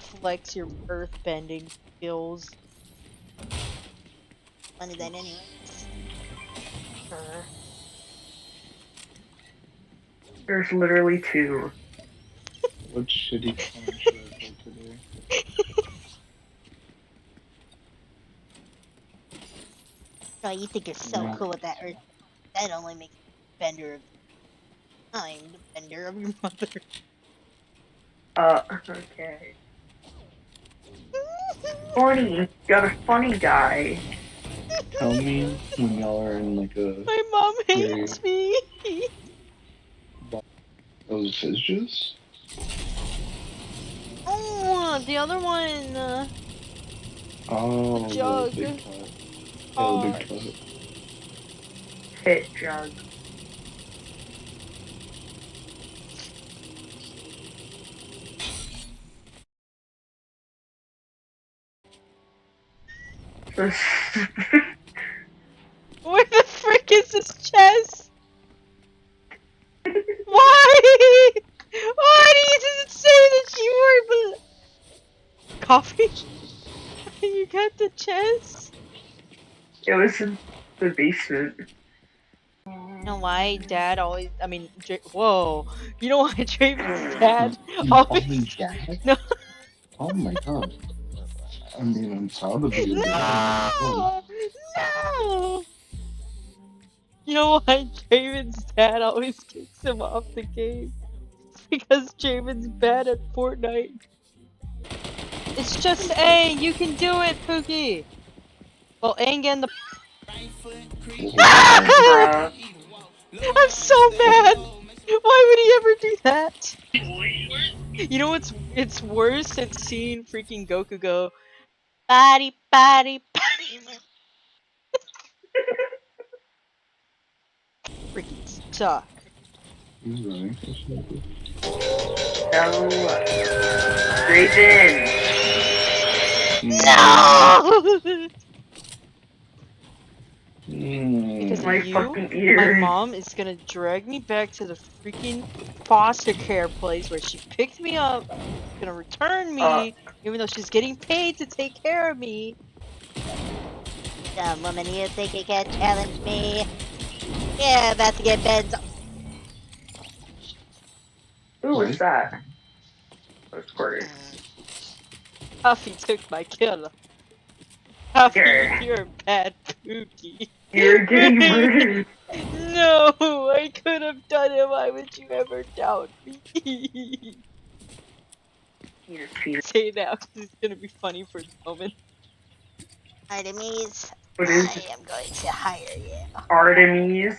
flex your earthbending skills. One of that anyway. Sure. There's literally 2. What shitty time should I play today? Oh, you think you're so Yeah. cool with that earth. That only makes you bender of... I'm the bender of your mother. Okay. Funny, got a funny guy. Tell me when y'all are in like a My mom very hates me. those fizz juice? Oh, the other one. Oh, jug. the big cut. Yeah, Oh. the big cut. Fit jug. Where the frick is this chest? Why? Why did it say that you were coffee? You got the chest? It was in the basement. You know why Dad always? I mean, whoa. You know why Draven's dad always? Me dad? No. Oh my god. I mean, I'm proud of you. No! No! You know why Draven's dad always kicks him off the game? It's because Draven's bad at Fortnite. It's just Aang, you can do it, Pookie! Well, Aang and the. Bruh. I'm so mad! Why would he ever do that? You know what's it's worse than seeing freaking Goku go body body body. Freaking suck. He's running. No. Draven. No! Because Mm. My of you, fucking my ears. mom is gonna drag me back to the freaking foster care place where she picked me up, gonna return me, even though she's getting paid to take care of me. Dumb woman, you think you can challenge me? Yeah, about to get bent. Who was that? Those quarters. Puffy took my kill. Puffy, Sure. you're a bad Pookie. You're getting murdered. No, I could have done it. Why would you ever doubt me? Peter, Peter. Say it now, because it's gonna be funny for the moment. Artemis, What is I am going to hire you. Artemis?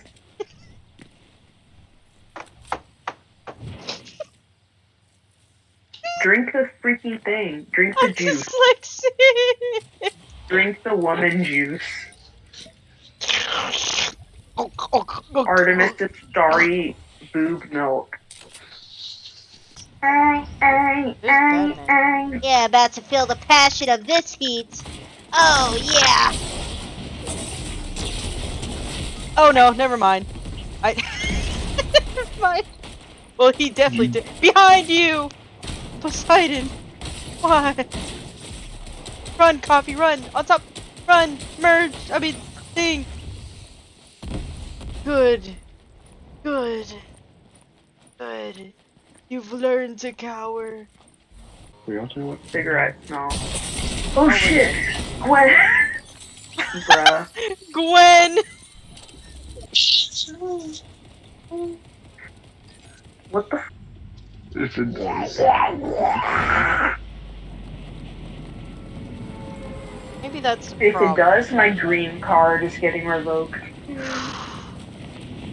Drink the freaking thing. Drink the I'm juice. dyslexic. Drink the woman juice. Artemis is starry boob milk. Yeah, about to feel the passion of this heat. Oh, yeah. Oh no, never mind. Never mind. Well, he definitely did. Behind you! Poseidon! Why? Run, Coffee, run! On top! Run! Merge! I mean, thing! Good. Good. Good. You've learned to cower. We all talking about Cigarette smell. Oh shit! Gwen! Bruh. Gwen! What the f- if it does. Maybe that's the If it problem. does, my green card is getting revoked.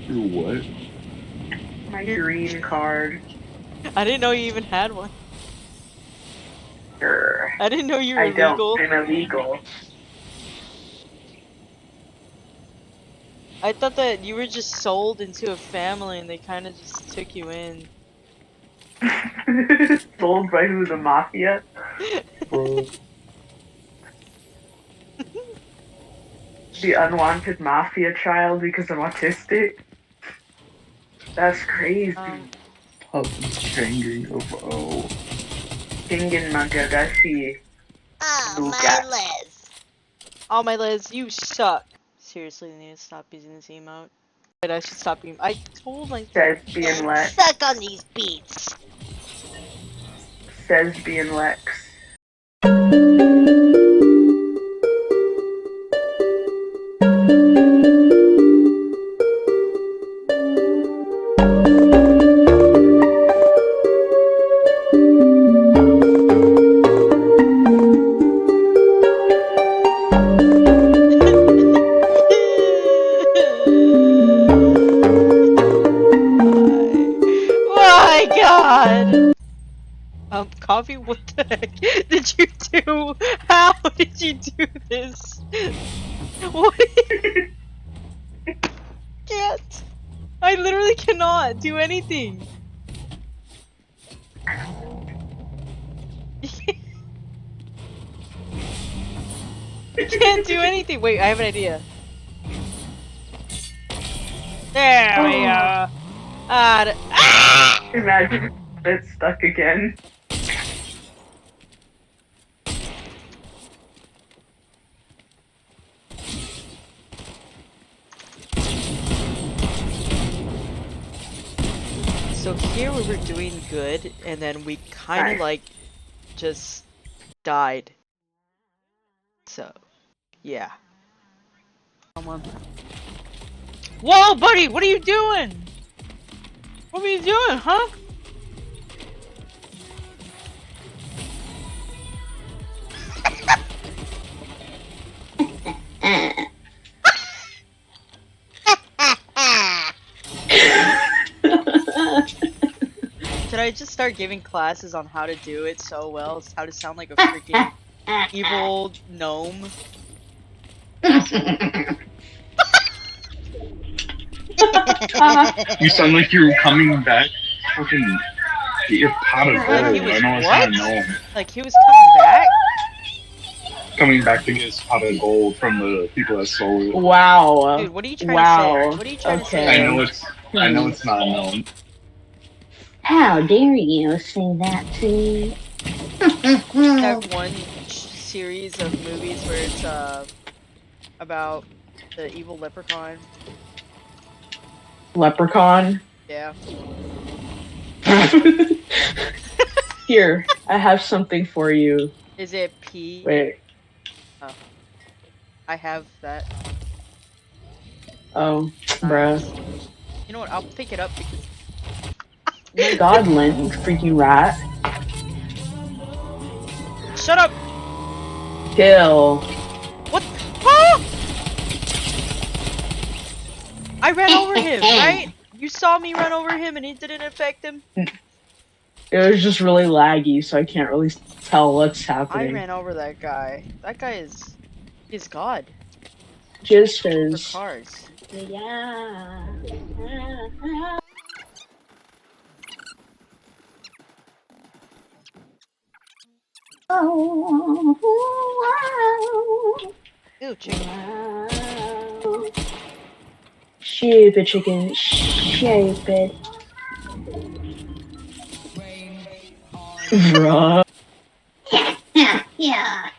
Your what? My green card. I didn't know you even had one. Sure. I didn't know you were I illegal. don't. I'm illegal. I thought that you were just sold into a family and they kind of just took you in. Sold by who? The mafia? Bro. The unwanted mafia child because I'm autistic? That's crazy. Puppy changing of Tingin Magagashi. Oh, Luka. my Liz. Oh my Liz, you suck. Seriously, I need to stop using this emote. Wait, I should stop being. I told myself. Says being Lex. Suck on these beats. Says being Lex. My God! Coffee, what the heck did you do? How did you do this? What? Can't. I literally cannot do anything. I can't do anything. Wait, I have an idea. There we go. Ah! Imagine it's stuck again. So here we were doing good, and then we kind of Nice. like just died. So, yeah. Someone. Whoa, buddy! What are you doing? What are you doing, huh? Should I just start giving classes on how to do it so well? How to sound like a freaking evil gnome? You sound like you're coming back. Fucking get your pot of gold. Like he was I know it's what? not known. Like he was coming back? Coming back to get his pot of gold from the people that stole it. Wow. Dude, what are you trying Wow. to say? What are you trying to say? I know it's not known. How dare you say that to me? That one series of movies where it's about the evil leprechaun. Leprechaun? Yeah. Here, I have something for you. Is it P? Wait. Oh. I have that. Oh, bruh. You know what? I'll pick it up because. Oh my god, Lynn, you freaking rat. Shut up! Kill. What? Ah! I ran over him, right? You saw me run over him and it didn't affect him? It was just really laggy, so I can't really tell what's I happening. ran over that guy. That guy is God Just for as. cars. Yeah. Ew, chicken. Stupid chicken, stupid. Bruh. Yeah.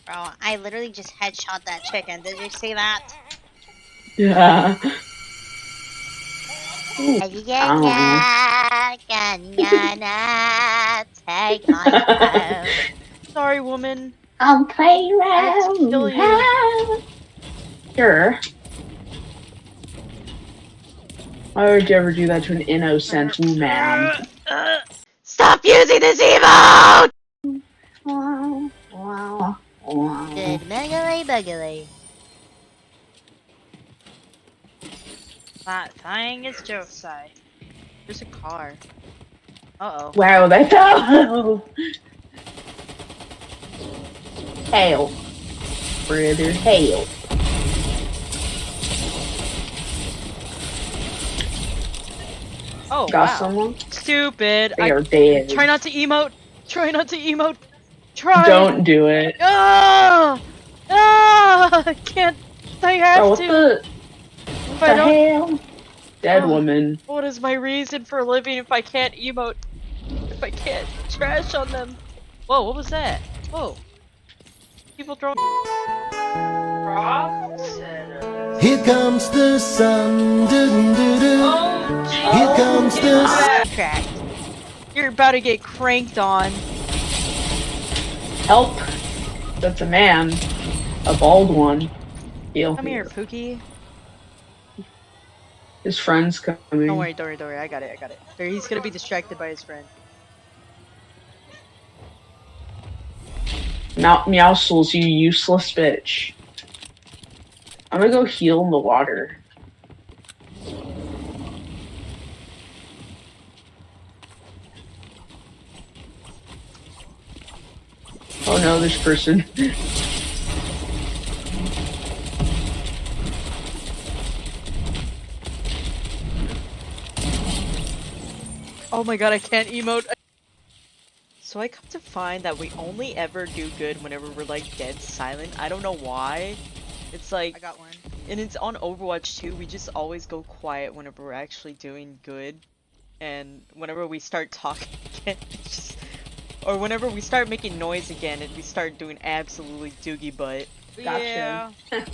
Bro, I literally just headshot that chicken. Did you see that? Yeah. Take my Sorry, woman. I'll play I have to kill you. around. Sure. Why would you ever do that to an innocent woman? Stop using this emote! Good muggly buggly. That thing is Josai. There's a car. Uh-oh. Wow, that's all. Hail. Brother, hail. Oh, Got wow. someone? Stupid. They are dead. Try not to emote. Try not to emote. Try. Don't do it. Ah! Ah! I can't. I have Bro, what to. the If I don't, hell? dead Oh. woman. What is my reason for living if I can't emote? If I can't trash on them? Whoa, what was that? Whoa. People throwing. Here comes the sun, doo-doo-doo-doo. Here comes the sun. Cracked. You're about to get cranked on. Help! That's a man. A bald one. Heal. Come here, Pookie. His friend's coming. Don't worry, don't worry. I got it. There, he's gonna be distracted by his friend. Meowscles, you useless bitch. I'm gonna go heal in the water. Oh no, this person. Oh my god, I can't emote. So I come to find that we only ever do good whenever we're like dead silent. I don't know why. It's like, I got one. and it's on Overwatch too. We just always go quiet whenever we're actually doing good, and whenever we start talking again, it's just, or whenever we start making noise again, and we start doing absolutely doogie butt. Gotcha. Yeah.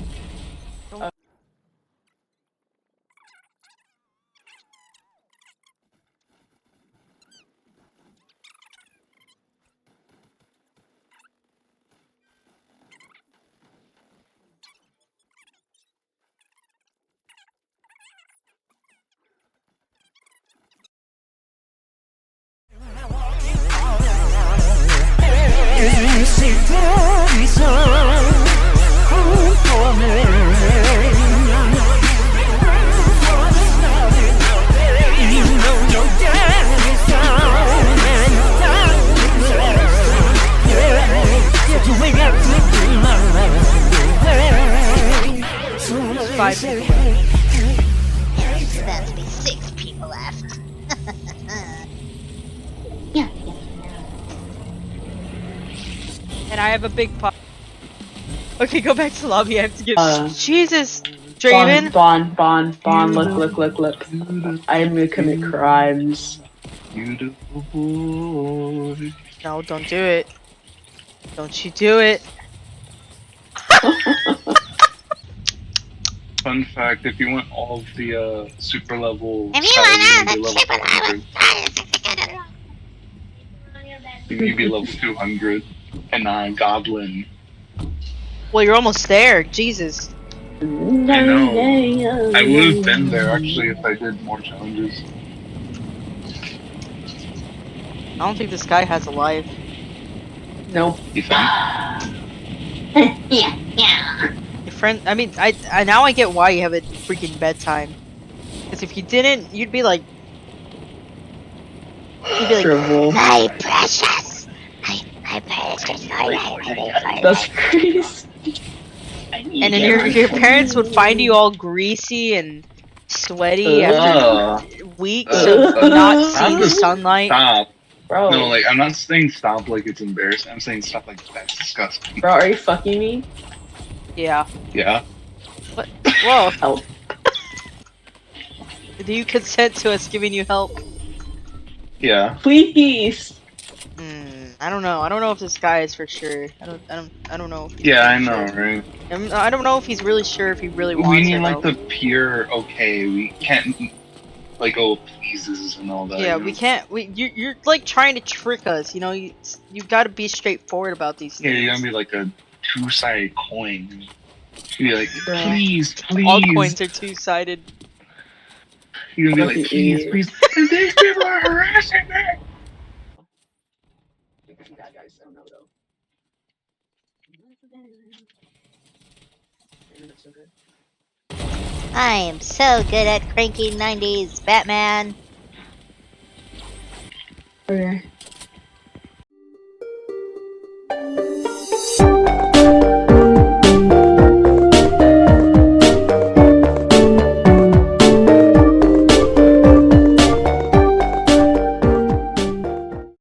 Five people. There's about to be 6 people left. And I have a big pot. Okay, go back to lobby. I have to give. Jesus, Bond, Draven. Bond, look. I'm gonna commit crimes. Beautiful boy. No, don't do it. Don't you do it. Fun fact, if you want all of the super level If you styles, want you all need to be the level 100. You need to be level 200. And Goblin. Well, you're almost there. Jesus. I know. I would have been there actually if I did more challenges. I don't think this guy has a life. No. You think? Your friend. I mean, I now I get why you have a freaking bedtime. Because if you didn't, you'd be like. Drivel. My precious! My precious, That's crazy. And then your parents would find you all greasy and sweaty after weeks of not seeing the sunlight. Stop. Bro. No, like, I'm not saying stop like it's embarrassing. I'm saying stop like that's disgusting. Bro, are you fucking me? Yeah. Yeah. What? Whoa. Help. Do you consent to us giving you help? Yeah. Please. I don't know. I don't know if this guy is for sure. I don't know. If he's Yeah, I really know, sure. right? I don't know if he's really sure if he really wants We need our like help. the pure okay. We can't like oh pleases and all that. Yeah, you we know? can't. You're like trying to trick us. You know, you got to be straightforward about these Yeah, things. you're gonna be like a two-sided coin. You're like, Bruh. please, All please. coins are two-sided. You're gonna be Fucking like, please, idiot. please. And these people are harassing me. I am so good at cranking 90s Batman. Okay.